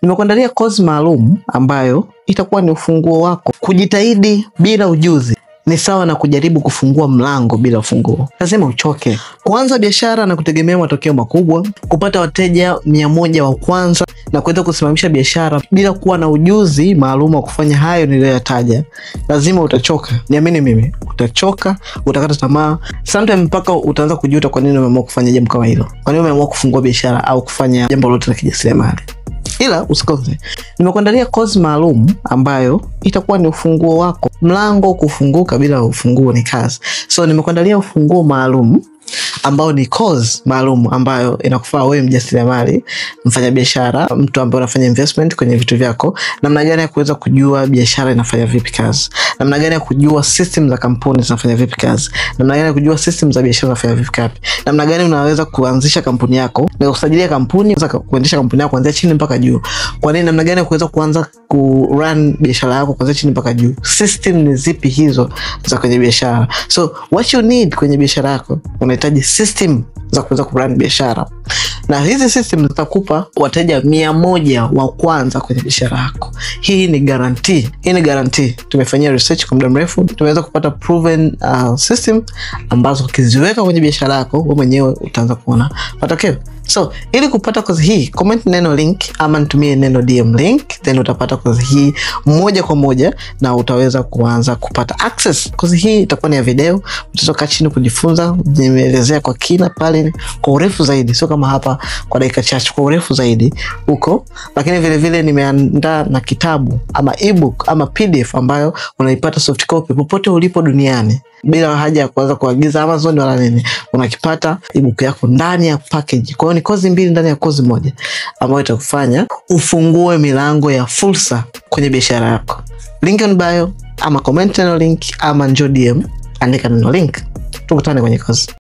Nimekuandalia course maalum ambayo itakuwa ni ufunguo wako. Kujitahidi bila ujuzi ni sawa na kujaribu kufungua mlango bila ufunguo. Lazima uchoke. Kuanza biashara na kutegemea matokeo makubwa, kupata wateja 100 wa kwanza na kuweza kusimamisha biashara bila kuwa na ujuzi maalum wa kufanya hayo niliyoyataja, lazima utachoka. Niamini mimi, utachoka, utakata tamaa. Sometimes mpaka utaanza kujuta kwa nini umeamua kufanya jambo kama hilo. Kwa nini umeamua kufungua biashara au kufanya jambo lolote la kijasiriamali. Ila usikose. Nimekuandalia course maalum ambayo itakuwa ni ufunguo wako. Mlango kufunguka bila ufunguo ni kazi. So nimekuandalia ufunguo maalum ambao ni course maalum ambayo inakufaa wewe mjasiriamali, mfanyabiashara, mtu ambaye unafanya investment kwenye vitu vyako, namna gani ya kuweza kujua biashara inafanya vipi kazi, namna gani ya kujua system za kampuni zinafanya vipi kazi, namna gani ya kujua system za biashara zinafanya vipi kazi, namna gani unaweza kuanzisha kampuni yako na kusajilia kampuni, unaweza kuendesha kampuni yako kuanzia chini mpaka juu. Kwa nini? Namna gani ya kuweza kuanza run biashara yako kuanzia chini mpaka juu. System ni zipi hizo za kwenye biashara. So what you need kwenye biashara yako, unahitaji system za kuweza kurun biashara. Na hizi system zitakupa wateja 100 wa kwanza kwenye biashara yako. Hii ni guarantee. Tumefanyia research kwa muda mrefu. Tumeweza kupata proven system ambazo ukiziweka kwenye biashara yako wewe mwenyewe utaanza kuona matokeo. So, ili kupata course hii, comment neno link ama nitumie neno DM link, then utapata course hii moja kwa moja na utaweza kuanza kupata access. Course hii itakuwa ni ya video, utatoka chini kujifunza, nimeelezea kwa kina pale kwa urefu zaidi, sio kama hapa kwa dakika chache, kwa urefu zaidi huko. Lakini vile vile nimeandaa na kitabu ama ebook ama PDF ambayo unaipata soft copy popote ulipo duniani bila haja ya kuanza kuagiza Amazon wala nini. Unakipata ebook yako ndani ya package. Kwa hiyo ni course mbili ndani ya course moja ambayo itakufanya ufungue milango ya fursa kwenye biashara yako. Link in bio ama comment neno link ama njoo DM andika neno link. Tukutane kwenye course.